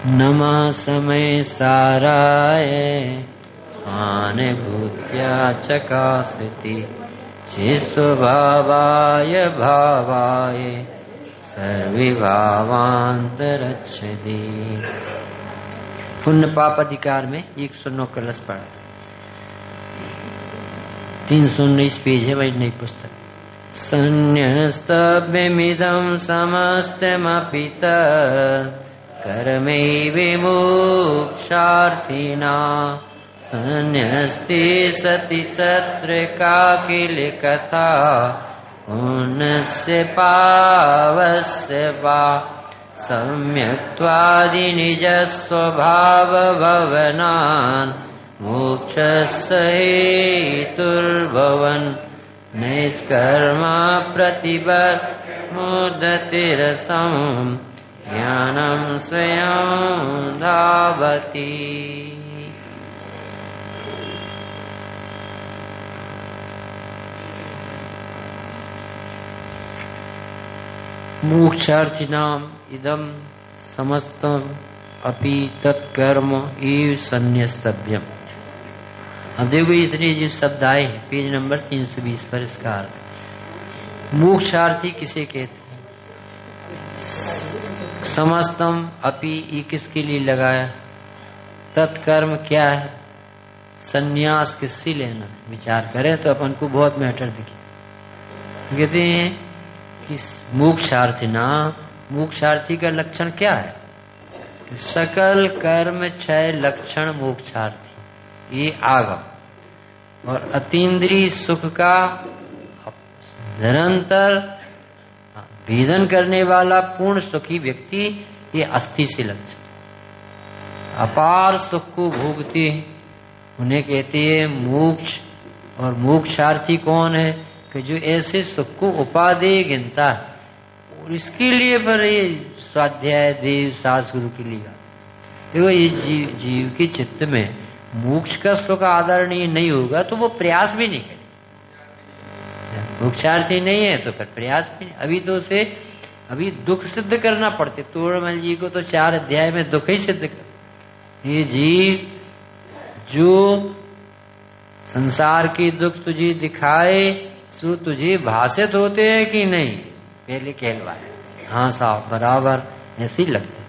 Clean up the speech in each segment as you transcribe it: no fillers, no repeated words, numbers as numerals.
नमः समय साराय स्वानुभूत्या चकासति चिस्वभावाय भावाय सर्विभावान्तरच्छति। पुण्य पाप अधिकार में 109 कलश पढ़ा, 319 पेज है वही नई पुस्तक। संन्यस्तव्यमिदं समस्तमपि तत् कर्मैव विमुक्षार्थिनां संन्यस्ते सति तत्र का किल कथा पुण्यस्य पावस्य वा सम्यक्त्वादि निजस्वभावभवनान् मोक्षस्य हेतुर्भवन् निष्कर्मा प्रतिबद्धमुदतिरसम् ज्ञानं स्वयं धावति। मोक्षार्थिनाम इदम समस्तम अपि तत्कर्म एव संन्यस्तव्यम। अब देखो इतने जो शब्द आए हैं पेज नंबर 320 पर, इसका अर्थ मोक्षार्थी किसे कहते हैं? समस्तम अपि ये किसके लिए लगाया? तत्कर्म क्या है? संन्यास किससे लेना? विचार करें तो अपन को बहुत मैटर दिखे। कहते हैं कि मोक्षार्थी ना, मोक्षार्थी का लक्षण क्या है? सकल कर्म क्षय लक्षण मोक्षार्थी, ये आगम। और अतीन्द्रिय सुख का निरंतर भेदन करने वाला पूर्ण सुखी व्यक्ति, ये अस्थि से लक्षण। अपार सुख को भोगते उन्हें कहते हैं मोक्ष। और मोक्षार्थी कौन है? कि जो ऐसे सुख को उपादेय गिनता है। और इसके लिए पर ये स्वाध्याय देव सास गुरु के लिए देखो, ये जीव के चित्त में मोक्ष का सुख आदरणीय नहीं होगा तो वो प्रयास भी नहीं करे। मोक्षार्थी नहीं है तो फिर प्रयास भी नहीं। अभी तो उसे अभी दुख सिद्ध करना पड़ते। तोड़मल जी को तो 4 अध्याय में दुख ही सिद्ध कर। ये जीव जो संसार के दुख तुझे दिखाए सो तुझे भाषित होते हैं कि नहीं? पहले कहलवाए, हाँ साहब बराबर ऐसे ही लगता है।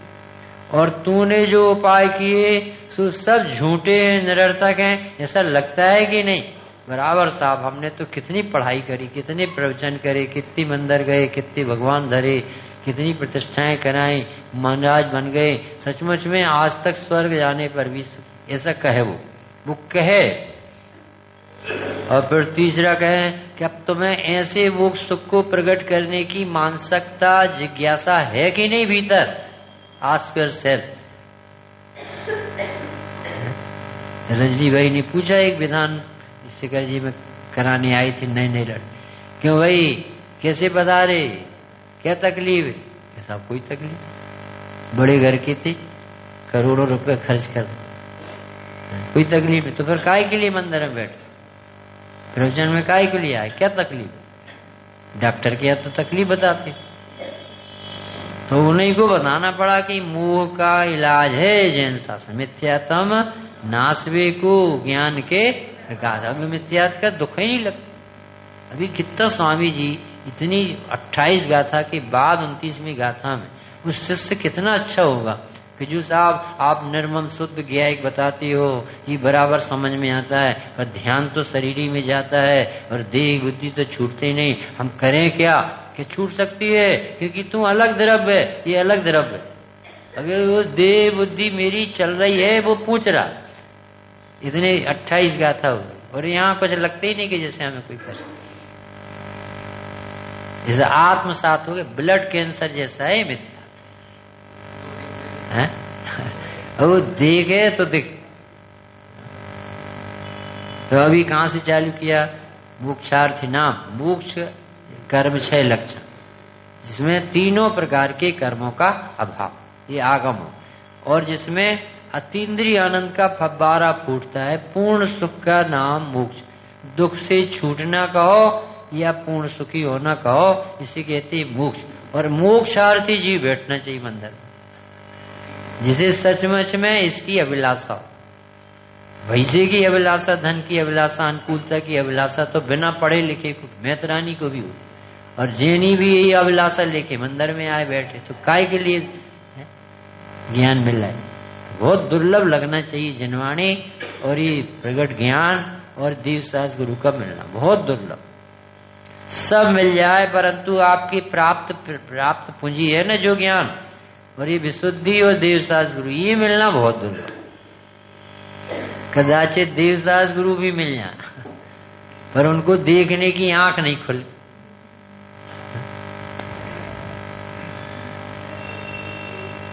और तूने जो उपाय किए सो सब झूठे हैं, निरर्थक हैं, ऐसा लगता है कि नहीं? बराबर साहब, हमने तो कितनी पढ़ाई करी, कितने प्रवचन करे, कितनी मंदिर गए, कितने भगवान धरे, कितनी प्रतिष्ठाएं कराई, महाराज बन गए, सचमुच में आज तक स्वर्ग जाने पर भी ऐसा कहे वो कहे। और फिर तीसरा कहे कि अब तुम्हें ऐसे वो सुख को प्रकट करने की मानसिकता जिज्ञासा है कि नहीं भीतर? Ask yourself. रजनी भाई ने पूछा एक विधान शिखर जी में कराने आई थी नई लड़की, क्यों भाई कैसे बता रहे, क्या तकलीफ है? ऐसा कोई तकलीफ, बड़े घर की थी, करोड़ों रुपए खर्च कर, कोई तकलीफ है तो फिर काय के लिए मंदिर में बैठ, प्रवचन में काय के लिए आए, क्या तकलीफ? डॉक्टर के तो तकलीफ बताते, तो उन्हीं को बताना पड़ा कि मोह का इलाज है जैन शास्त्र, मिथ्यात्म नासवे को ज्ञान के गाथा में मिथ्यात का दुख ही नहीं लगता। अभी कितना स्वामी जी इतनी 28 गाथा के बाद 29वीं गाथा में उस शिष्य कितना अच्छा होगा कि जो साहब आप निर्मम शुद्ध ज्ञायक बताते हो, ये बराबर समझ में आता है, पर ध्यान तो शरीर में जाता है और देह बुद्धि तो छूटते नहीं, हम करें क्या? कि छूट सकती है क्योंकि तू अलग द्रव्य है, ये अलग द्रव्य है। अगर वो देह बुद्धि मेरी चल रही है, वो पूछ रहा, इतने 28 गाथा हो और यहाँ कुछ लगते ही नहीं कि जैसे हमें कोई कष्ट, जैसे आत्मसात हो गए, ब्लड कैंसर जैसा है मिथ्या है। वो देखे तो दिख। तो अभी कहां से चालू किया? मोक्षार्थी नाम, मोक्ष कर्म 6 लक्षण, जिसमें तीनों प्रकार के कर्मों का अभाव, ये आगम हो, और जिसमें अतीन्द्रिय आनंद का फव्वारा फूटता है। पूर्ण सुख का नाम मोक्ष, दुख से छूटना कहो या पूर्ण सुखी होना कहो, इसे कहते हैं मोक्ष। और मोक्षार्थी जीव बैठना चाहिए मंदिर में। जिसे सचमुच में इसकी अभिलाषा, वैसे की अभिलाषा, धन की अभिलाषा, अनुकूलता की अभिलाषा तो बिना पढ़े लिखे को, मैत्रानी को भी हुई, और जैनी भी यही अभिलाषा लेके मंदिर में आए बैठे, तो काय के लिए ज्ञान मिल रहा है। बहुत दुर्लभ लगना चाहिए जिनवाणी और ये प्रगट ज्ञान और दीवसास गुरु का मिलना, बहुत दुर्लभ। सब मिल जाए परंतु आपकी प्राप्त पूंजी है ना जो ज्ञान और ये विशुद्धि और देवसास गुरु, ये मिलना बहुत दुर्लभ। कदाचित देवसास गुरु भी मिल जाए पर उनको देखने की आंख नहीं खुली।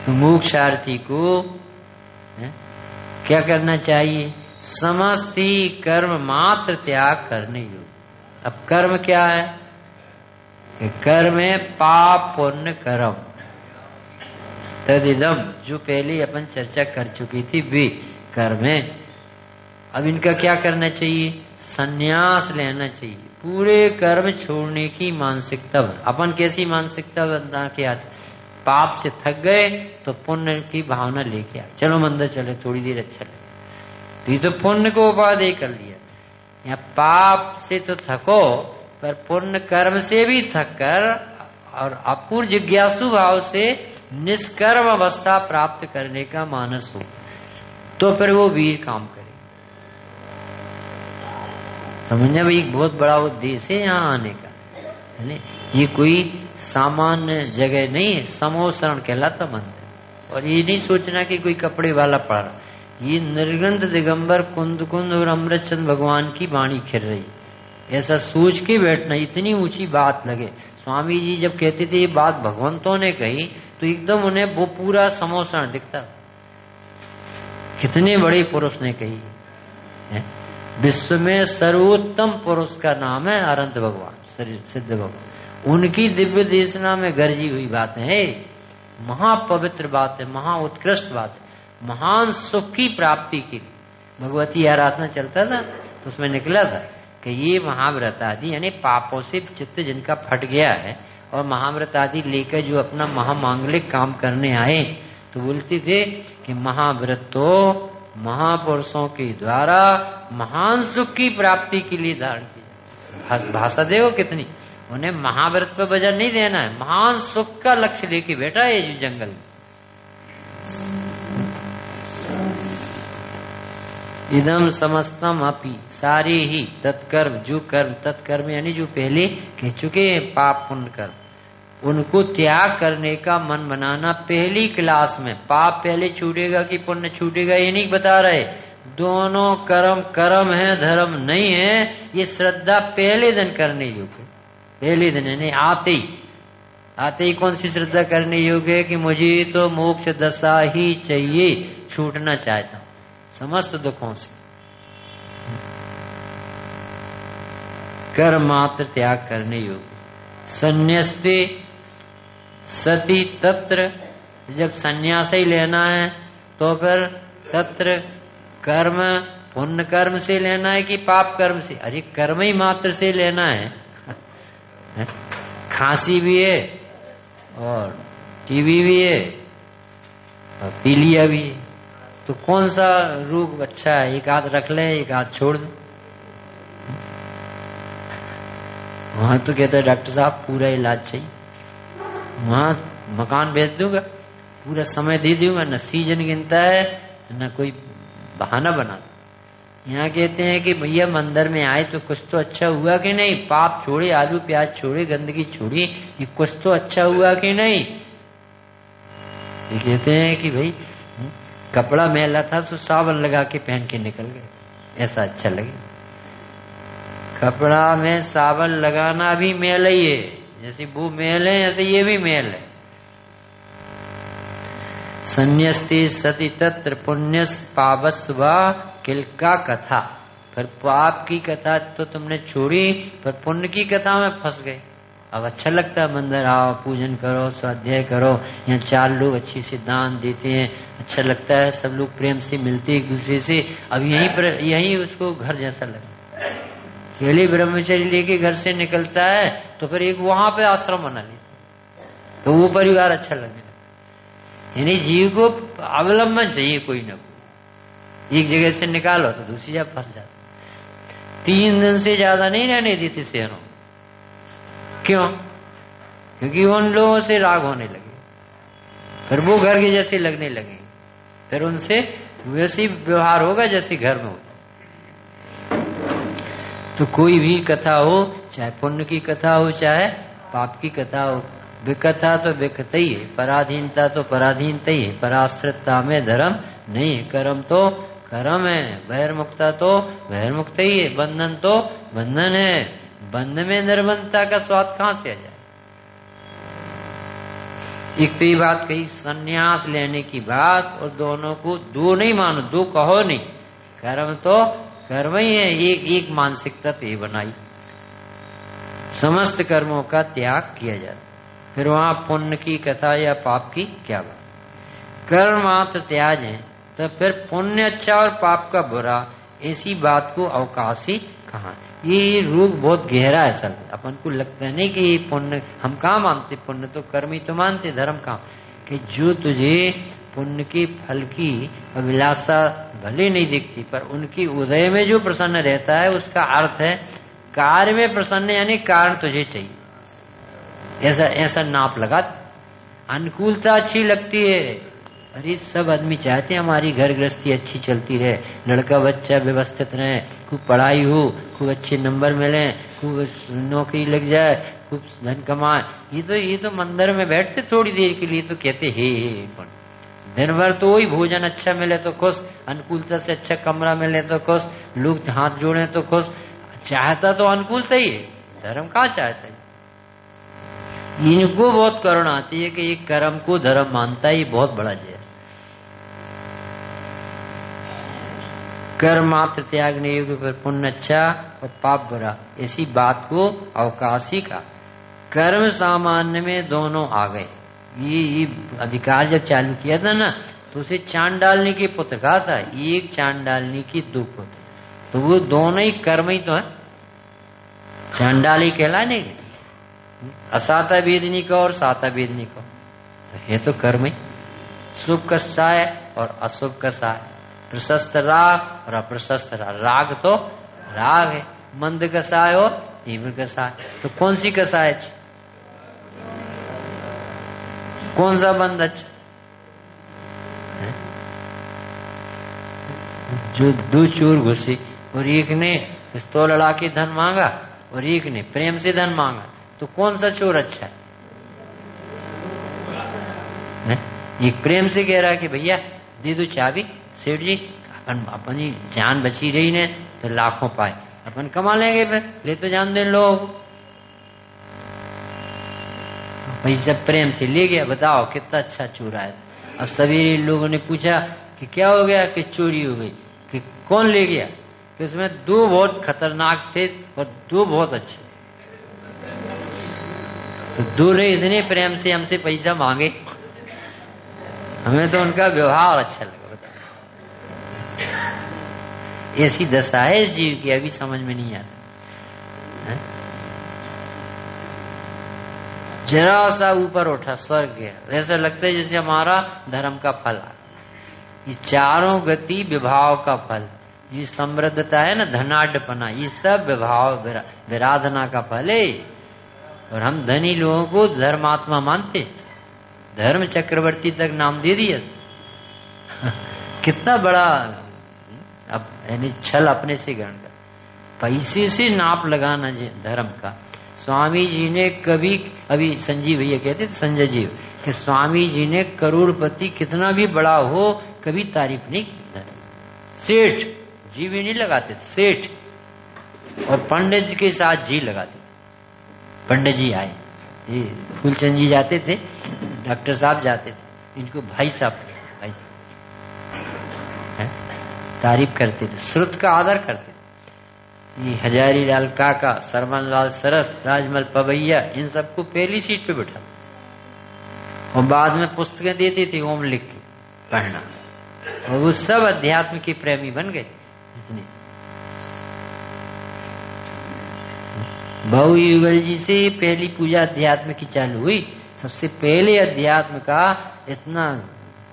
तो मोक्षार्थी को क्या करना चाहिए? समस्त ही कर्म मात्र त्याग करने योग्य। अब कर्म क्या है? कि कर्म है पाप पुण्य कर्म तदिदम, जो पहले अपन चर्चा कर चुकी थी वे कर्म है। अब इनका क्या करना चाहिए? संन्यास लेना चाहिए, पूरे कर्म छोड़ने की मानसिकता। अपन कैसी मानसिकता बना के आते? पाप से थक गए तो पुण्य की भावना लेके आए, चलो मंदिर चले थोड़ी देर अच्छा लगे, तो ये तो पुण्य को उपादेय कर लिया। या पाप से तो थको पर पुण्य कर्म से भी थक कर और अपूर्ण जिज्ञासु भाव से निष्कर्म अवस्था प्राप्त करने का मानस हो तो फिर वो वीर काम करे। समझना भाई, एक बहुत बड़ा उद्देश्य है यहाँ आने का, है ना? ये कोई सामान्य जगह नहीं है, समोसरण कहलाता मंदिर। और ये नहीं सोचना कि कोई कपड़े वाला पड़ रहा, ये निर्ग्रंथ दिगंबर कुंद कुंद और अमृतचंद भगवान की वाणी खिर रही, ऐसा सोच के बैठना। इतनी ऊंची बात लगे। स्वामी जी जब कहते थे ये बात भगवंतों ने कही तो एकदम उन्हें वो पूरा समोसरण दिखता, कितने बड़े पुरुष ने कही है। विश्व में सर्वोत्तम पुरुष का नाम है अनंत भगवान, सिद्ध भगवान। उनकी दिव्य देशना में गर्जी हुई बातें है, महापवित्र बात है, महा उत्कृष्ट बात है, महान सुख की प्राप्ति के लिए भगवती आराधना चलता था तो उसमें निकला था कि ये महाव्रत आदि यानी पापों से चित्त जिनका फट गया है और महाव्रत आदि लेकर जो अपना महामांगलिक काम करने आए तो बोलते थे कि महाव्रत तो महापुरुषों के द्वारा महान सुख की प्राप्ति के लिए धारण की। भाषा देखो कितनी, उन्हें महाव्रत पर वजन नहीं देना है, महान सुख का लक्ष्य लेके बैठा है जो जंगल में। इदम समस्तम अपि, सारे ही तत्कर्म, जो कर्म तत्कर्म यानी जो पहले कह चुके हैं पाप पुण्य कर्म, उनको त्याग करने का मन बनाना। पहली क्लास में पाप पहले छूटेगा कि पुण्य छूटेगा ये नहीं बता रहे, दोनों कर्म कर्म है धर्म नहीं है। ये श्रद्धा पहले दिन करने योग्य, पहले दिन यानी आते ही कौन सी श्रद्धा करने योग्य है कि मुझे तो मोक्ष दशा ही चाहिए, छूटना चाहता हूं समस्त दुखों से। कर्म मात्र त्याग करने योग्य। संन्यास्ते सती तत्र, जब संन्यास ही लेना है तो फिर तत्र कर्म पुण्य कर्म से लेना है कि पाप कर्म से? अरे कर्म ही मात्र से लेना है। खांसी भी है और टीबी भी है और पीलिया भी है, तो कौन सा रोग अच्छा है? एक हाथ रख ले एक हाथ छोड़ दे। वहां तो कहता है डॉक्टर साहब पूरा इलाज चाहिए, वहां मकान बेच दूंगा, पूरा समय दे दूंगा, न सीजन गिनता है न कोई बहाना बना। यहाँ कहते हैं कि भैया मंदिर में आए तो कुछ तो अच्छा हुआ कि नहीं, पाप छोड़े, आलू प्याज छोड़े, गंदगी छोड़ी, ये कुछ तो अच्छा हुआ कि नहीं। ये कहते हैं कि भाई कपड़ा मैला था तो साबुन लगा के पहन के निकल गए, ऐसा अच्छा लगे। कपड़ा में साबुन लगाना भी मैल ही है, जैसे वो मैल है ऐसे ये भी मैल है। संन्यस्ते सति तत्र पुण्य पावस्व किलका कथा, फिर पाप की कथा तो तुमने छोड़ी पर पुण्य की कथा में फंस गए। अब अच्छा लगता है मंदिर आओ, पूजन करो, स्वाध्याय करो, यहाँ चार लोग अच्छी से दान देते हैं, अच्छा लगता है, सब लोग प्रेम से मिलते एक दूसरे से। अब यहीं उसको घर जैसा लगे। पहले ब्रह्मचर्य लेके घर से निकलता है तो फिर एक वहां पे आश्रम बना लेता तो वो परिवार अच्छा लगने लगता। यानी जीव को अवलंबन चाहिए कोई ना कोई। एक जगह से निकालो तो दूसरी जगह फंस जाता। 3 दिन से ज्यादा नहीं रहने देते शहरों। क्यों? क्योंकि उन लोगों से राग होने लगे, फिर वो घर के जैसे लगने लगे, फिर उनसे वैसे व्यवहार होगा जैसे घर में होता। तो कोई भी कथा हो, चाहे पुण्य की कथा हो चाहे पाप की कथा हो, विकथा तो विकथ ही है, पराधीनता तो पराधीनता ही है, पराश्रितता में धर्म नहीं है। कर्म तो कर्म है, बहिर्मुक्ता तो बहिर्मुक्त ही है, बंधन तो बंधन है। बंध में निर्बंधता का स्वाद कहां से आ जाए? एक तो ये बात कही संन्यास लेने की बात, और दोनों को दो नहीं मानो, दो कहो नहीं, कर्म तो कर्म ही है, एक मानसिकता तो ये बनाई, समस्त कर्मों का त्याग किया जाता। फिर वहां पुण्य की कथा या पाप की क्या बात? कर्म मात्र त्याग है, तो फिर पुण्य अच्छा और पाप का बुरा, ऐसी बात को अवकाश ही कहा? ये रूप बहुत गहरा है सर। अपन को लगता है नहीं कि ये पुण्य, हम कहाँ मानते पुण्य, तो कर्म ही तो मानते, धर्म कहाँ? कि जो तुझे पुण्य के फल की अभिलाषा भले नहीं दिखती, पर उनकी उदय में जो प्रसन्न रहता है, उसका अर्थ है कार्य में प्रसन्न, यानी कारण तुझे चाहिए। ऐसा ऐसा नाप लगा। अनुकूलता अच्छी लगती है, अरे सब आदमी चाहते हैं हमारी घर गृहस्थी अच्छी चलती रहे, लड़का बच्चा व्यवस्थित रहे, खूब पढ़ाई हो, खूब अच्छे नंबर मिले, खूब नौकरी लग जाए, खूब धन कमाए। ये तो मंदिर में बैठते थोड़ी देर के लिए तो कहते हे दिन भर तो वही भोजन अच्छा मिले तो खुश, अनुकूलता से अच्छा कमरा मिले तो खुश, लोग हाथ जोड़े तो खुश। चाहता तो अनुकूलता ही है, धर्म कहाँ चाहता है? इनको बहुत करुणा आती है कि ये कर्म को धर्म मानता है, ये बहुत बड़ा जय। कर्म मात्र त्याग नहीं होगी, फिर पुण्य अच्छा और पाप बुरा, ऐसी बात को अवकाशी का। कर्म सामान्य में दोनों आ गए। ये अधिकार जब चालू किया था ना, तो उसे चांडालनी के पुत्र कहा था, एक चांडालनी की 2 पुत्र, तो वो दोनों ही कर्म ही तो है, चांडाली कहलाने के। असाता वेदनी का और साता वेदनी का, तो ये तो कर्म ही। शुभ का साय और अशुभ का साय, प्रशस्त राग और अप्रशस्त राग। राग तो राग है, मंद का साय और तीव्र का साय। तो कौन सी का साय? कौन सा बंद अच्छा? जो 2 चोर घुसे और एक ने पिस्तौल लड़ा के धन मांगा और एक ने प्रेम से धन मांगा, तो कौन सा चोर अच्छा है? एक प्रेम से कह रहा है कि भैया दे दो चाबी, सेठ जी अपनी जान बची रही ने तो लाखों पाए, अपन कमा लेंगे, फिर ले तो जान दे लोग। पैसा प्रेम से ले गया, बताओ कितना अच्छा चोर आया। अब सवेरे लोगों ने पूछा कि क्या हो गया, कि चोरी हो गई, कि कौन ले गया, कि उसमें 2 बहुत खतरनाक थे और 2 बहुत अच्छे। तो 2 ने इतने प्रेम से हमसे पैसा मांगे, हमें तो उनका व्यवहार अच्छा लगा। ऐसी दशा है इस जीव की, अभी समझ में नहीं आता। जरा सा ऊपर उठा स्वर्ग गया, ऐसा लगता है जैसे हमारा धर्म का फल आ। ये चारों गति विभाव का फल, ये समृद्धता है ना, धनाढ़पना, ये सब विभाव विराधना का फल है। और हम धनी लोगों को धर्मात्मा मानते, धर्म चक्रवर्ती तक नाम दे दिया। कितना बड़ा अब यानी छल अपने से ग्रहण कर, पैसे से नाप लगाना धर्म का। स्वामी जी ने कभी, अभी संजीव भैया कहते थे, संजय जी, कि स्वामी जी ने करोड़पति कितना भी बड़ा हो कभी तारीफ नहीं की। सेठ जी भी नहीं लगाते थे, सेठ। और पंडित जी के साथ जी लगाते थे। पंडित जी आए, ये फूलचंद जी जाते थे, डॉक्टर साहब जाते थे, इनको भाई साहब, भाई साहब तारीफ करते थे, श्रुत का आदर करते थे। ये हजारी लाल काका, सरमन लाल सरस, राजमल पवैया, इन सबको पहली सीट पे बैठा और बाद में पुस्तकें देते थे ओम लिख के पढ़ना, और वो सब अध्यात्म के प्रेमी बन गए। जितने बहु युगल जी से पहली पूजा अध्यात्म की चालू हुई। सबसे पहले अध्यात्म का इतना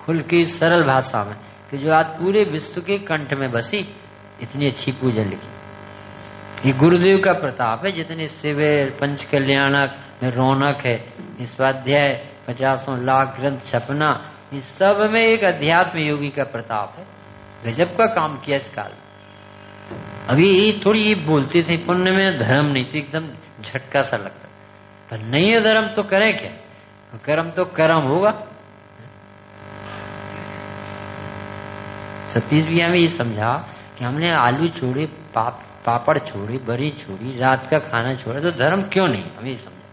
खुल की सरल भाषा में, कि जो आज पूरे विश्व के कंठ में बसी, इतनी अच्छी पूजा लिखी। ये गुरुदेव का प्रताप है। जितने शिविर, पंच कल्याणक में रौनक है, इस स्वाध्याय 50 लाख ग्रंथ छपना, इस सब में एक अध्यात्म योगी का प्रताप है। गजब का काम किया इस काल में। अभी थोड़ी ये बोलते थे पुण्य में धर्म नहीं, तो एकदम झटका सा लगता, पर नहीं है धर्म तो करें क्या, कर्म तो कर्म होगा। सतीश भैया में ये समझा कि हमने आलू छोड़े, पापड़ छोड़े, बड़ी छोड़ी, रात का खाना छोड़ा, तो धर्म क्यों नहीं, हमें समझा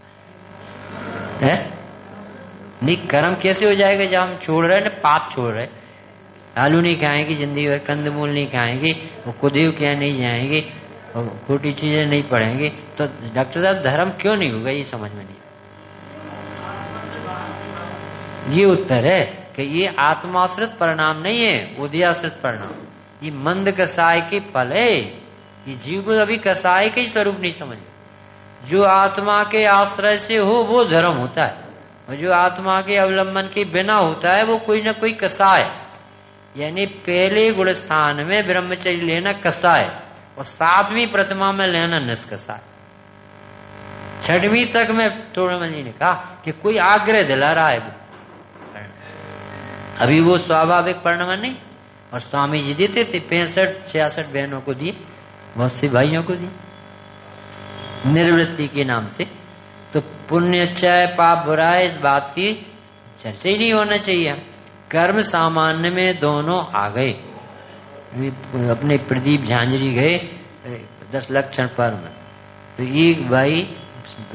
है। नहीं, कर्म कैसे हो जाएगा जब हम छोड़ रहे हैं ना, पाप छोड़ रहे। आलू नहीं खाएंगे जिंदगी भर, कंदमूल नहीं खाएंगे, वो कुदेव क्या नहीं जाएंगे, और खोटी चीजें नहीं पढ़ेंगे, तो डॉक्टर साहब धर्म क्यों नहीं होगा, ये समझ में नहीं। ये उत्तर है कि ये आत्माश्रित परिणाम नहीं है, उदयाश्रित परिणाम। ये मंद कसाय के फल है। ये जीव को अभी कसाय के ही स्वरूप नहीं समझ। जो आत्मा के आश्रय से हो वो धर्म होता है, और जो आत्मा के अवलंबन के बिना होता है वो कोई ना कोई कसाय। यानी पहले गुण स्थान में ब्रह्मचर्य लेना कसाय, और 7वीं प्रतिमा में लेना निष्कसाय। 6वीं तक में तोड़मल ने कहा कि कोई आग्रह दिला रहा है, अभी वो स्वाभाविक परिणाम नहीं। और स्वामी जी देते थे 65-66 बहनों को दिए, बहुत से भाइयों को दिए निर्वृत्ति के नाम से। तो पुण्य अच्छाय पाप बुरा है, इस बात की चर्चा ही नहीं होना चाहिए। कर्म सामान्य में दोनों आ गए। अपने प्रदीप झांझरी गए 10 लक्षण पर में, तो एक भाई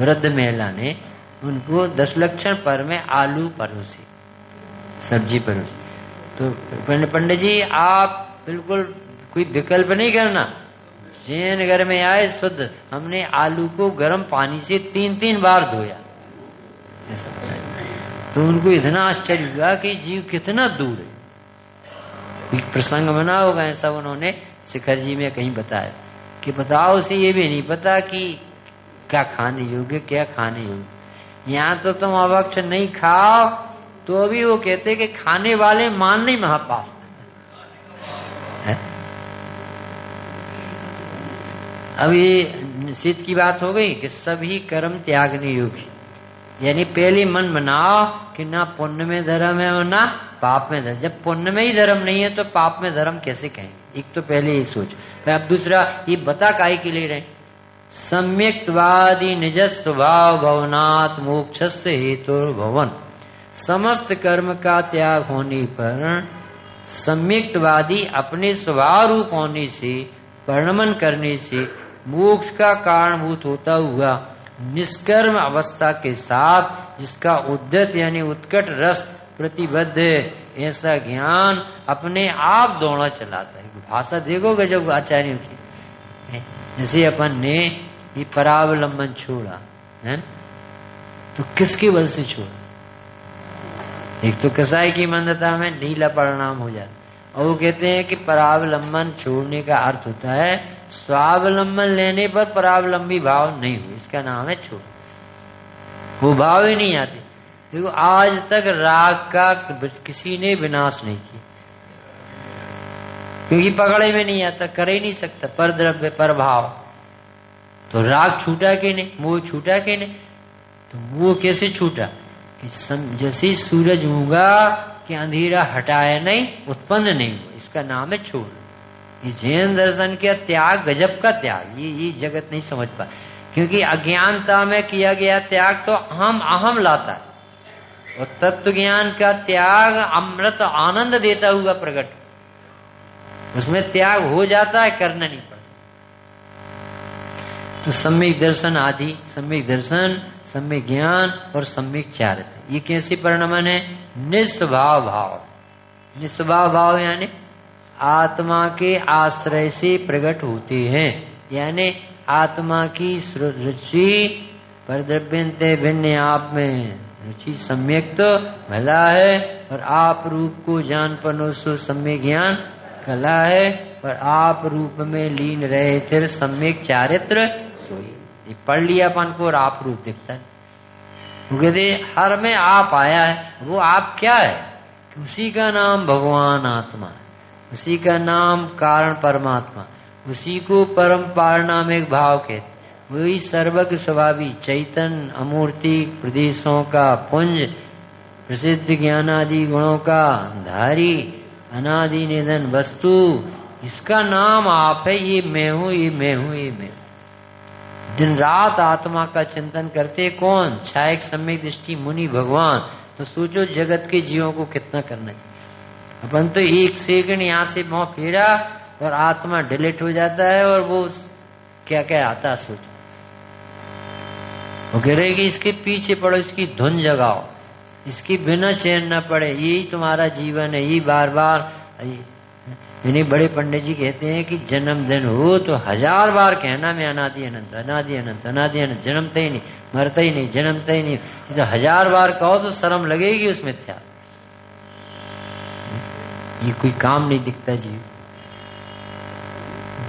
वृद्ध महिला ने उनको 10 लक्षण पर में आलू परोसे, सब्जी परोसी। तो पंडित जी आप बिल्कुल कोई विकल्प नहीं करना, जैन घर में आए शुद्ध, हमने आलू को गर्म पानी से 3-3 बार धोया, ऐसा बताया। तो उनको इतना आश्चर्य हुआ कि जीव कितना दूर है। एक प्रसंग बना होगा ऐसा, उन्होंने शिखर जी में कहीं बताया कि बताओ उसे ये भी नहीं पता कि क्या खाने योग्य, क्या खाने योग्य। यहाँ तो तुम अवक्ष नहीं खाओ तो अभी वो कहते कि खाने वाले मान नहीं महापाप है। अब ये निश्चित की बात हो गई कि सभी कर्म त्यागने योग्य। यानी पहले मन बनाओ कि ना पुण्य में धर्म है और ना पाप में धर्म। जब पुण्य में ही धर्म नहीं है तो पाप में धर्म कैसे कहें। एक तो पहले ये सोच। अब दूसरा ये बता काहे के लिए रहे, सम्यक्तवादी निज स्वभाव भवनात् मोक्षस्य हेतु भवन। समस्त कर्म का त्याग होने पर सम्यक्तवादी अपने स्वभाव रूप होने से, परिणमन करने से मोक्ष का कारणभूत होता हुआ निष्कर्म अवस्था के साथ, जिसका उद्यत यानी उत्कट रस प्रतिबद्ध है, ऐसा ज्ञान अपने आप दौड़ा चलाता है। भाषा देखो गजब आचार्यों की। जैसे अपन ने ये परावलंबन छोड़ा है, तो किसके बल से छोड़ा। एक तो कसाई की मंदता में नीला परिणाम हो जाता, और वो कहते हैं कि परावलंबन छोड़ने का अर्थ होता है स्वावलंबन लेने पर परावलंबी भाव नहीं हो, इसका नाम है छोड़। वो भाव ही नहीं आते। देखो आज तक राग का किसी ने विनाश नहीं किया, क्योंकि पकड़े में नहीं आता, कर ही नहीं सकता। पर द्रव्य पर भाव, तो राग छूटा कि नहीं, मोह छूटा कि नहीं। तो वो कैसे छूटा कि जैसे सूरज उगा कि अंधेरा हटाया नहीं, उत्पन्न नहीं हुआ, इसका नाम है छोड़। ये जैन दर्शन का त्याग गजब का त्याग, ये जगत नहीं समझ पा, क्योंकि अज्ञानता में किया गया त्याग तो अहम लाता है, और तत्व ज्ञान का त्याग अमृत आनंद देता हुआ प्रकट, उसमें त्याग हो जाता है, करना नहीं पड़ता। तो सम्यक दर्शन आदि, सम्यक दर्शन, सम्यक ज्ञान और सम्यक चारित्र, ये कैसे परिणमन है, निस्वभाव भाव। निस्वभाव भाव यानी आत्मा के आश्रय से प्रकट होते हैं, यानी आत्मा की रुचि परद्रव्यंते भिन्न आप में रुचि सम्यक तो भला है, और आप रूप को जान पनोसो सम्यक ज्ञान कला है, और आप रूप में लीन रहे थे सम्यक चारित्र सोई। ये पढ़ लिया अपन को और आप रूप दिखता है। वो कहते हर में आप आया है, वो आप क्या है कि उसी का नाम भगवान आत्मा है, उसी का नाम कारण परमात्मा, उसी को परम पारनामिक भाव कहते, वही सर्वज्ञ स्वभावी चैतन्य अमूर्ति प्रदेशों का पुंज प्रसिद्ध ज्ञानादि गुणों का धारी अनादि निधन वस्तु, इसका नाम आप है। ये मैं हूं, ये मैं हूं, ये मैं। दिन रात आत्मा का चिंतन करते कौन? छायक सम्यक दृष्टि मुनि भगवान। तो सोचो जगत के जीवों को कितना करना चाहिए। अपन तो एक सेकंड यहाँ से मुंह फेरा और आत्मा डिलीट हो जाता है और वो क्या क्या आता है सोचो। वो कह रहे कि इसके पीछे पड़ो, इसकी धुन जगाओ, इसके बिना चैन न पड़े, यही तुम्हारा जीवन है। यही बार बार यानी बड़े पंडित जी कहते हैं कि जन्मदिन हो तो 1000 बार कहना मैं अनादि अनंत, अनादि अनंत, अनादि अनंत, जन्मता ही नहीं, मरता ही नहीं, जन्मता ही नहीं। तो 1000 बार कहो तो शर्म लगेगी उसमें। क्या ये कोई काम नहीं दिखता जी।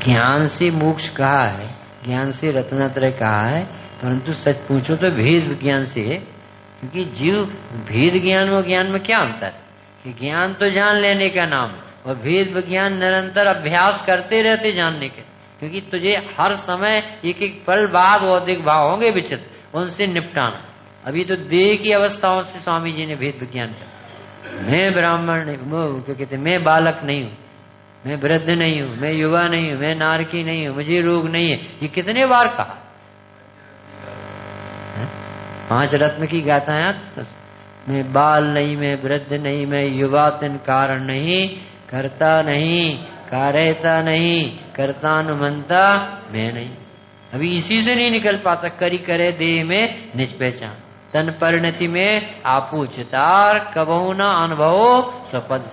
ज्ञान से मोक्ष कहा है, ज्ञान से रत्नात्रय कहा है, परंतु सच पूछो तो भेद विज्ञान से है। क्योंकि जीव भेद ज्ञान और ज्ञान में क्या अंतर है कि ज्ञान तो जान लेने का नाम है और भेद विज्ञान निरंतर अभ्यास करते रहते जानने के। क्योंकि तुझे हर समय एक एक पल बाद औदिक भाव होंगे विचित्र, उनसे निपटाना। अभी तो देह की अवस्थाओं से स्वामी जी ने भेद विज्ञान किया। मैं ब्राह्मण नहीं, क्या कहते, मैं बालक नहीं हूँ, मैं वृद्ध नहीं हूँ, मैं युवा नहीं हूँ, मैं नारकी नहीं हूँ, मुझे रोग नहीं है। ये कितने बार कहा? 5 रत्न की गाथा है। मैं बाल नहीं, मैं वृद्ध नहीं, मैं युवा तिन कारण नहीं, करता नहीं, कार्यता नहीं, कर्तानुमंता मैं नहीं। अभी इसी से नहीं निकल पाता। करी करे देह में निज पहचान, तन परिणति में आपू चितार, कबहू न अनुभव स्वपद।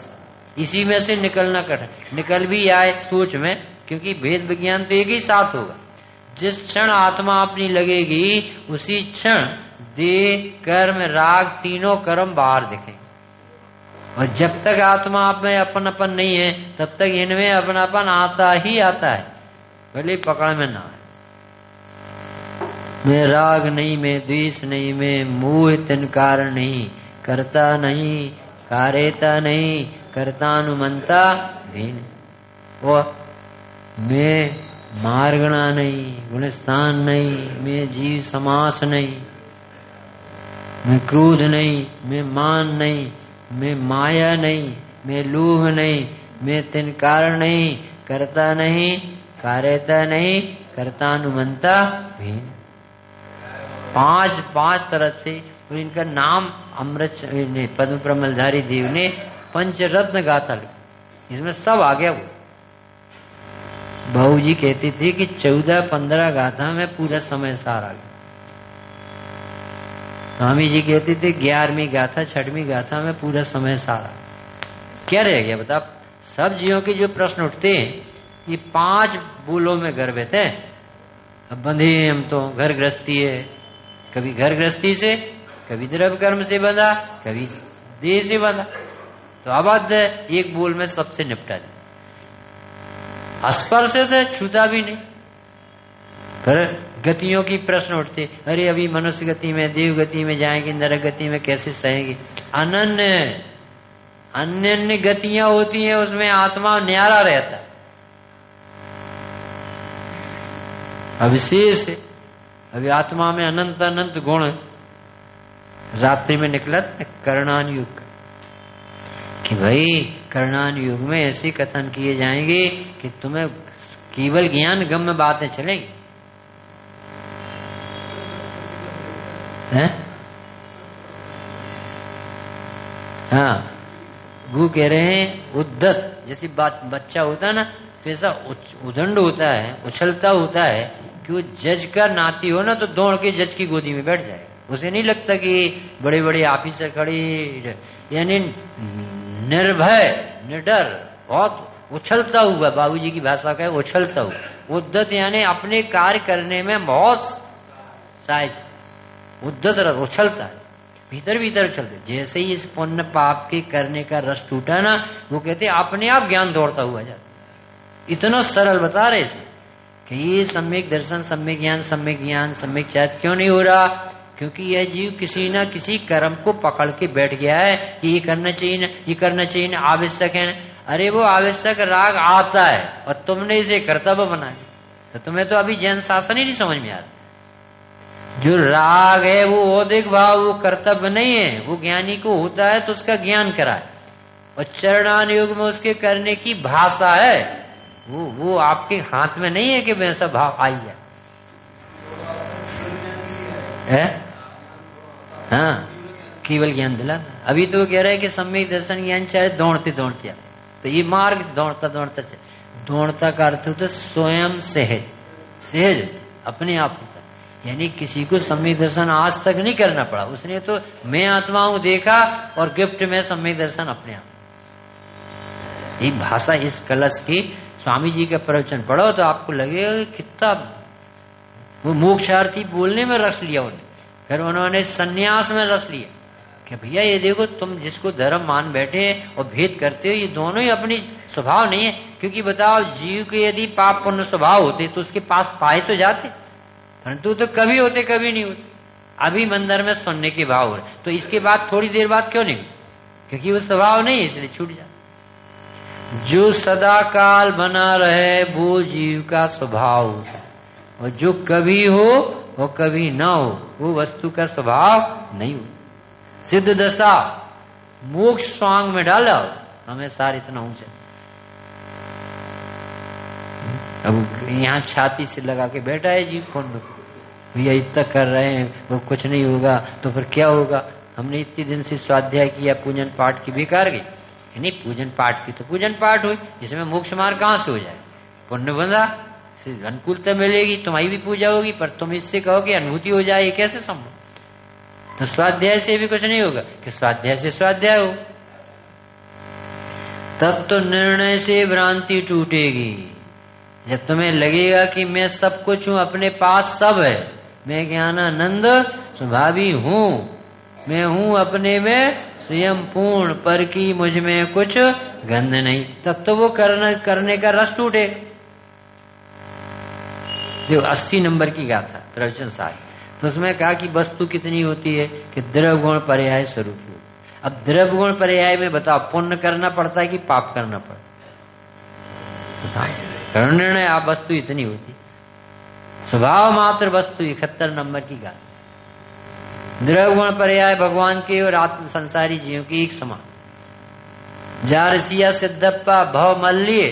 इसी में से निकलना कठिन। निकल भी आए सोच में, क्योंकि भेद विज्ञान तो एक ही साथ होगा। जिस क्षण आत्मा अपनी लगेगी उसी क्षण देह कर्म राग तीनों कर्म बाहर दिखे। और जब तक आत्मा आप में अपन अपन नहीं है तब तक इनमें अपनापन आता ही आता है, भले पकड़ में ना है। मैं राग नहीं, मैं द्वेष नहीं, मैं मोह तिन कारण नहीं, करता नहीं, कार्यता नहीं, कर्तानुमंता भी नहीं। और मैं मार्गणा नहीं, गुणस्थान नहीं, मैं जीव समास नहीं, मैं क्रोध नहीं, मैं मान नहीं, मैं माया नहीं, मैं लोभ नहीं, मैं तिन कारण नहीं, करता नहीं, कार्यता नहीं, कर्तानुमंता भी। 5 तरह से। और इनका नाम अमृत पद्म प्रमलधारी देव ने पंचरत्न गाथा लिखी, इसमें सब आ गया। वो बहू जी कहती थी कि 14-15 गाथा में पूरा समय सार आ गया। स्वामी जी कहते थे 11वीं गाथा 6वीं गाथा में पूरा समय सारा। क्या रह गया बता? सब जीवों के जो प्रश्न उठते हैं ये 5 बोलों में गर्भित है। अब बंधे हम तो घर गृहस्थी है, कभी घर गृहस्थी से, कभी द्रव्य कर्म से बंधा, कभी देह से बंधा। तो अबाध एक बोल में सबसे निपटा दे। स्पर्श से छूता भी नहीं। पर गतियों की प्रश्न उठते, अरे अभी मनुष्य गति में, देव गति में जाएंगे, नरक गति में कैसे सहेंगे? अनन्य अन्य गतियां होती हैं, उसमें आत्मा न्यारा रहता है। अविशेष अभी आत्मा में अनंत अनंत गुण। रात्रि में निकला कर्णान युग कि भाई कर्णान युग में ऐसे कथन किए जाएंगे कि तुम्हें केवल ज्ञान गम्य बातें चलेंगी। हाँ, वो कह रहे हैं उद्दत, जैसे बच्चा होता है ना, तो ऐसा उदंड होता है, उछलता होता है कि वो जज का नाती हो ना तो दौड़ के जज की गोदी में बैठ जाए। उसे नहीं लगता कि बड़े बड़े ऑफिसर खड़े, यानी निर्भय निडर, बहुत उछलता हुआ, बाबूजी की भाषा का है उछलता हुआ। उद्दत यानी अपने कार्य करने में बहुत साइज, उद्दत उछलता है, भीतर भीतर उछलते। जैसे ही इस पुण्य पाप के करने का रस टूटा ना, वो कहते अपने आप ज्ञान दौड़ता हुआ जाता। इतना सरल बता रहे इसमें कि ये सम्यक दर्शन, सम्यक ज्ञान, सम्यक ज्ञान, सम्यक चाहत क्यों नहीं हो रहा? क्योंकि यह जीव किसी न किसी कर्म को पकड़ के बैठ गया है कि ये करना चाहिए ना, ये करना चाहिए ना, आवश्यक है ना। अरे वो आवश्यक राग आता है और तुमने इसे कर्तव्य बनाया, तो तुम्हें तो अभी जैन शासन ही नहीं समझ में आ रहा। जो राग है वो औदिक भाव, वो कर्तव्य नहीं है, वो ज्ञानी को होता है तो उसका ज्ञान कराए, और चरणान योग में उसके करने की भाषा है, वो आपके हाथ में नहीं है कि वैसा भाव आई जाए। हाँ, केवल ज्ञान दिलाना। अभी तो कह रहे हैं कि सम्यक दर्शन ज्ञान चाहे दौड़ते दौड़ते आ, तो ये मार्ग दौड़ता दौड़ता से, दौड़ता का अर्थ होता स्वयं सहज, सहज अपने आप होता, यानी किसी को सम्यक दर्शन आज तक नहीं करना पड़ा। उसने तो मैं आत्मा हूं देखा और गिफ्ट में सम्यक दर्शन अपने आप। ये भाषा इस कलश की, स्वामी जी का प्रवचन पढ़ो तो आपको लगेगा कितना वो मोक्षार्थी बोलने में रस लिया उन्होंने, फिर उन्होंने सन्यास में रस लिया कि भैया ये देखो तुम जिसको धर्म मान बैठे और भेद करते हो, ये दोनों ही अपनी स्वभाव नहीं है। क्योंकि बताओ जीव के यदि पाप पुण्य स्वभाव होते तो उसके पास पाए तो जाते, परंतु तो कभी होते कभी नहीं होते। अभी मंदिर में सुनने के भाव हो रहे, तो इसके बाद थोड़ी देर बाद क्यों नहीं, क्योंकि वो स्वभाव नहीं है, इसलिए छूट जाता। जो सदा काल बना रहे वो जीव का स्वभाव होता है, और जो कभी हो वो कभी ना हो वो वस्तु का स्वभाव नहीं हो। सिद्ध दशा मोक्ष स्वांग में डाला हमें सार इतना ऊंचा। अब यहाँ छाती से लगा के बैठा है जीव कुंड, भैया इतना कर रहे हैं वो कुछ नहीं होगा, तो फिर क्या होगा। हमने इतने दिन से स्वाध्याय किया, पूजन पाठ की बेकार गई नहीं, पूजन पाठ की तो पूजन पाठ हुई, जिसमें मोक्ष मार्ग कहां से हो जाए। पुण्य बंधा अनुकूलता मिलेगी, तुम्हारी भी पूजा होगी, पर तुम इससे कहो कि अनुभूति हो जाए, ये कैसे संभव। तो स्वाध्याय से भी कुछ नहीं होगा कि स्वाध्याय से स्वाध्याय हो, तब तो निर्णय से भ्रांति टूटेगी। जब तुम्हें लगेगा कि मैं सब कुछ हूं, अपने पास सब है, मैं ज्ञानानंद स्वभावी हूं, मैं हूं अपने में स्वयं पूर्ण, पर की मुझ में कुछ गंध नहीं, तब तो वो करने का रस टूटे। जो 80 नंबर की गाथा प्रवचन साहिब, तो उसमें कहा कि वस्तु कितनी होती है कि द्रव्य गुण पर्याय स्वरूप। अब द्रव्य गुण पर्याय में बताओ पुण्य करना पड़ता है कि पाप करना पड़ता है, कर्ण निर्णय आप वस्तु इतनी होती। स्वभाव मात्र वस्तु 71 नंबर की गाथा। द्रव्य गुण पर्याय भगवान के और आत्म संसारी जीवों की एक समान। जारसिया सिद्धप्पा भव मल्लिए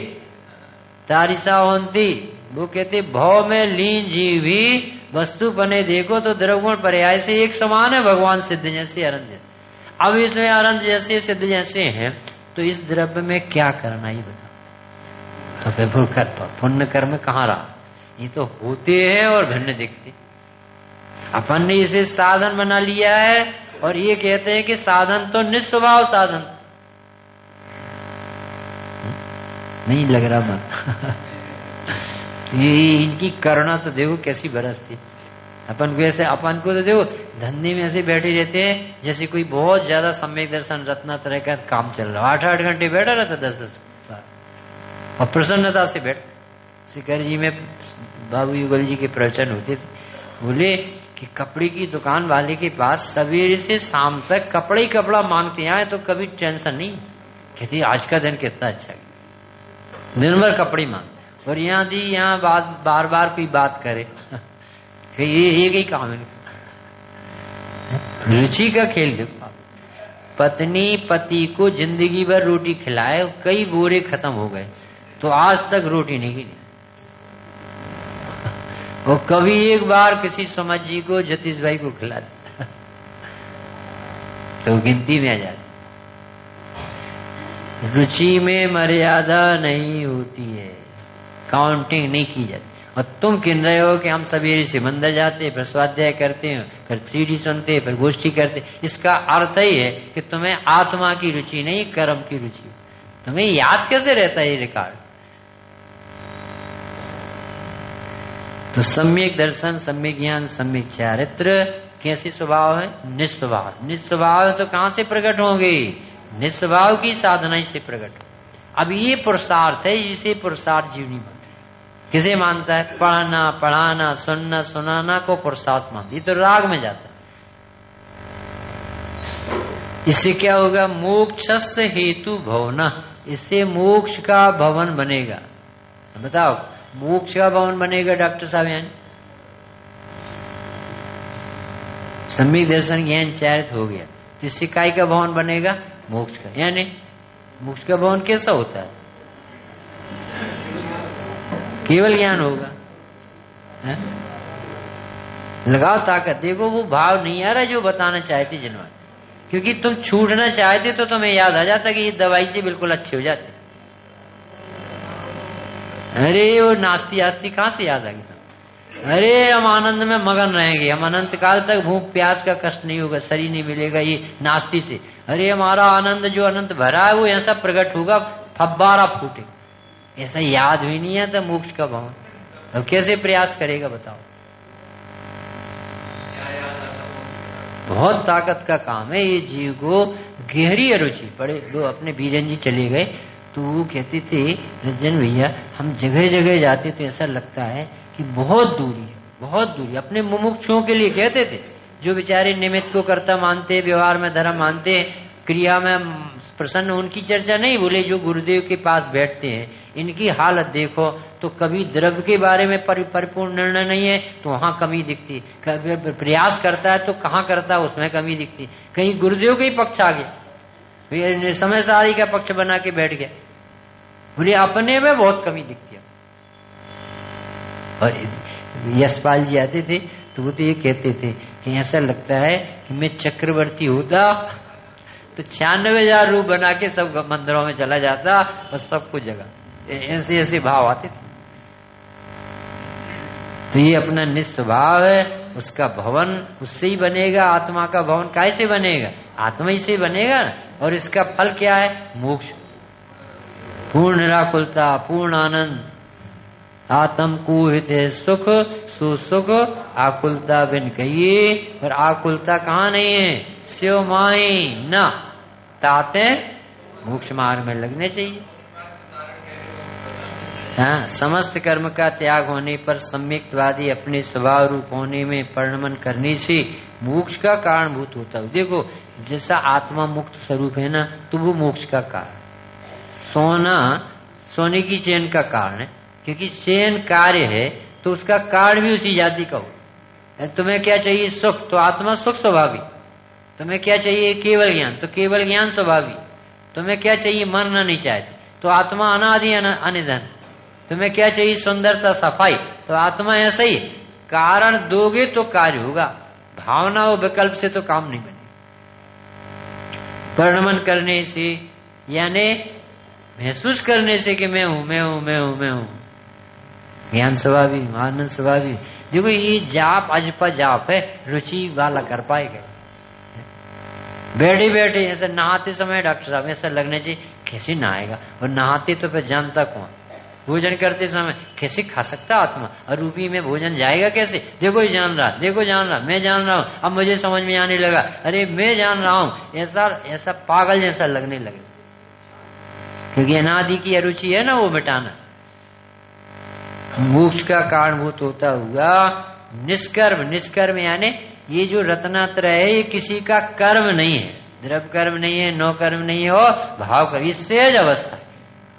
तारिसा होती, वो कहते भव में लीन जीव भी वस्तु बने देखो तो द्रव्य गुण पर्याय से एक समान है, भगवान सिद्ध जैसे अरंत जैसे। अब इसमें अरंत जैसे सिद्ध जैसे हैं, तो इस द्रव्य में क्या करना ये बताओ। तो फिर पुण्य कर्म कहाँ रहा, ये तो होते हैं और भिन्न दिखते। अपन ने इसे साधन बना लिया है और ये कहते हैं कि साधन तो निस्वभाव साधन नहीं लग रहा मन। ये इनकी करुणा तो देखो कैसी बरसती। अपन को ऐसे, अपन को तो देखो धंधे में ऐसे बैठे रहते हैं जैसे कोई बहुत ज्यादा सम्यक दर्शन रत्ना तरह का काम चल रहा, 8-8 घंटे बैठा रहता 10-10 बार, और प्रसन्नता से बैठ। शिखर जी में बाबू युगल जी के प्रवचन होते थे, बोले कि कपड़े की दुकान वाले के पास सवेरे से शाम तक कपड़े ही कपड़ा मांगते आए तो कभी टेंशन नहीं। कहती आज का दिन कितना अच्छा है, दिन भर कपड़े मांग, और यहाँ बार बार कोई बात करे ये एक ही काम है। रुचि का खेल देखो, पत्नी पति को जिंदगी भर रोटी खिलाए, कई बोरे खत्म हो गए तो आज तक रोटी नहीं गिनी, और कभी एक बार किसी समझ जी को जतीश भाई को खिला दिया तो गिनती में आ जाती। रुचि में मर्यादा नहीं होती है, काउंटिंग नहीं की जाती। और तुम किन रहे हो कि हम सवेरे से मंदिर जाते, फिर स्वाध्याय करते हैं, फिर सीढ़ी सुनते, फिर गोष्ठी करते। इसका अर्थ ही है कि तुम्हें आत्मा की रुचि नहीं, कर्म की रुचि। तुम्हें याद कैसे रहता है ये रिकॉर्ड। तो सम्यक दर्शन, सम्यक ज्ञान, सम्यक चारित्र कैसे स्वभाव है? निस्वभाव। निस्वभाव है तो कहां से प्रकट होंगे? निस्वभाव की साधना से प्रकट। अब ये पुरुषार्थ है, इसे पुरुषार्थ जीवनी मानता है। किसे मानता है? पढ़ना, पढ़ाना, सुनना, सुनाना को पुरुषार्थ मानता है। ये तो राग में जाता है। इससे क्या होगा? मोक्षस्य हेतु भवना, इससे मोक्ष का भवन बनेगा। बताओ, मोक्ष का भवन बनेगा डॉक्टर साहब। यानी सम्यक दर्शन ज्ञान चारित हो गया, तो इससे काय का भवन बनेगा? मोक्ष का। यानी मोक्ष का भवन कैसा होता है? केवल ज्ञान होगा। है? लगाओ ताकत, देखो वो भाव नहीं आ रहा जो बताना चाहते जनवान, क्योंकि तुम छूटना चाहते तो तुम्हें याद आ जाता कि ये दवाई से बिल्कुल अच्छे हो जाते। अरे वो नास्ती आस्ती कहां से याद आ गया? अरे हम आनंद में मगन रहेंगे, हम अनंत काल तक भूख प्यास का कष्ट नहीं होगा, शरीर नहीं मिलेगा ये नास्ती से। अरे हमारा आनंद जो अनंत भरा है वो ऐसा प्रकट होगा, फब्बारा फूटे। ऐसा याद भी नहीं है तो मोक्ष का भवन, तो कैसे प्रयास करेगा बताओ? बहुत ताकत का काम है ये जीव को। गहरी अरुचि पड़े दो अपने बीरन जी चले गए तो वो कहते थे, रंजन भैया हम जगह जगह जाते तो ऐसा लगता है कि बहुत दूरी है, बहुत दूरी। अपने मुमुक्षुओं के लिए कहते थे, जो बेचारे निमित्त को कर्ता मानते, व्यवहार में धर्म मानते, क्रिया में प्रसन्न, उनकी चर्चा नहीं बोले। जो गुरुदेव के पास बैठते हैं इनकी हालत देखो तो कभी द्रव्य के बारे में परिपूर्ण निर्णय नहीं है तो वहां कमी दिखती, कभी प्रयास करता है तो कहाँ करता है उसमें कमी दिखती। कहीं गुरुदेव का ही पक्ष आ गया, समय सारी का पक्ष बना के बैठ गया, बोले अपने में बहुत कमी दिखती है। और यशपाल जी आते थे तो वो तो ये कहते थे कि ऐसा लगता है कि मैं चक्रवर्ती होता तो 96,000 रूप बना के सब मंदिरों में चला जाता और सबको जगह। ऐसे ऐसे भाव आते थे। तो ये अपना निस्वभाव है, उसका भवन उससे ही बनेगा। आत्मा का भवन कैसे बनेगा? आत्मा ही से बनेगा। और इसका फल क्या है? मोक्ष, पूर्ण निराकुलता, पूर्ण आनंद। आत्म कुहित है सुख, सुसुख आकुलता बिन कहिए। और आकुलता कहाँ नहीं है? स्यो माई न ताते मोक्ष मार्ग में लगने चाहिए। हाँ, समस्त कर्म का त्याग होने पर सम्यक्तवादी अपने स्वभाव रूप होने में परिणमन करने से मोक्ष का कारणभूत होता है। देखो, जैसा आत्मा मुक्त स्वरूप है ना, तो वो मोक्ष का कारण। सोने की चैन का कारण है, क्योंकि चैन कार्य है तो उसका कारण भी उसी जाति का हो। तुम्हें क्या चाहिए? सुख, तो आत्मा सुख स्वभावी। तुम्हें क्या चाहिए? केवल ज्ञान, तो केवल ज्ञान स्वभावी। तुम्हें क्या चाहिए? मरना नहीं चाहती, तो आत्मा अनादि अनिधन। तुम्हें क्या चाहिए? सुंदरता, सफाई, तो आत्मा ऐसा ही। कारण दोगे तो कार्य होगा, भावना और विकल्प से तो काम नहीं बने। परिणमन करने से यानी महसूस करने से कि मैं हूं, मैं हूं, मैं हूं, मैं हूं। ज्ञान स्वभावी, आनंद स्वभावी। देखो ये जाप अजपा जाप है, रुचि वाला कर पाएगा। बैठे बैठे ऐसे नहाते समय डॉक्टर साहब ऐसा लगना चाहिए कैसे नहाएगा, और नहाते तो फिर जानता कौन। भोजन करते समय कैसे खा सकता आत्मा, और रूपी में भोजन जाएगा कैसे? देखो ये जान रहा, देखो जान रहा, मैं जान रहा हूं, अब मुझे समझ में आने लगा, अरे मैं जान रहा हूं। ऐसा पागल जैसा लगने लगे, क्योंकि अनादि की अरुचि है ना वो मिटाना। मोक्ष का कारणभूत होता हुआ निष्कर्म। निष्कर्म यानी ये जो रत्नात्रय है ये किसी का कर्म नहीं है, द्रव्य कर्म नहीं है, नो कर्म नहीं है, और भाव कर्म। ये सहज अवस्था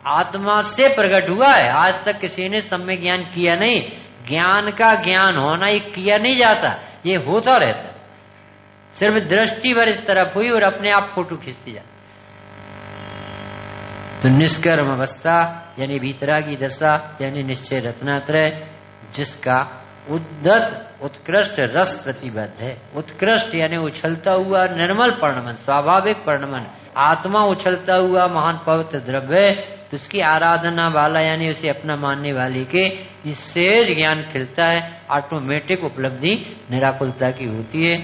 आत्मा से प्रकट हुआ है। आज तक किसी ने सम्यक ज्ञान किया नहीं। ज्ञान का ज्ञान होना ये किया नहीं जाता, ये होता रहता। सिर्फ दृष्टि भर इस तरफ हुई और अपने आप फोटो खींचती जाती। तो निष्कर्म अवस्था यानी भीतरागी दशा यानी निश्चय रत्नात्रय, जिसका उद्धत उत्कृष्ट रस प्रतिबद्ध है। उत्कृष्ट यानी उछलता हुआ निर्मल परिणमन, स्वाभाविक परिणमन। आत्मा उछलता हुआ महान पवित्र द्रव्य है, तो उसकी आराधना वाला यानी उसे अपना मानने वाले के सहज ज्ञान खिलता है। ऑटोमेटिक उपलब्धि निराकुलता की होती है।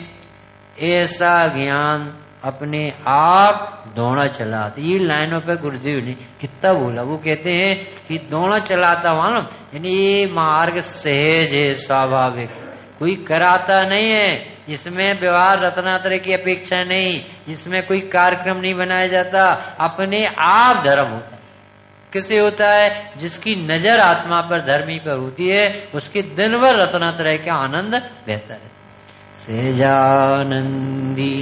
ऐसा ज्ञान अपने आप दौड़ा चलाता। ये लाइनों पे गुरुदेव ने कितना बोला। वो कहते हैं कि दौड़ा चलाता मालूम, यानी ये मार्ग सहज है, स्वाभाविक, कोई कराता नहीं है। इसमें व्यवहार रत्नात्रय की अपेक्षा नहीं, इसमें कोई कार्यक्रम नहीं बनाया जाता, अपने आप धर्म होता है। किसे होता है? जिसकी नजर आत्मा पर, धर्मी पर होती है, उसके दिन भर रत्नात्रय का आनंद बेहतर है। सहजानंदी।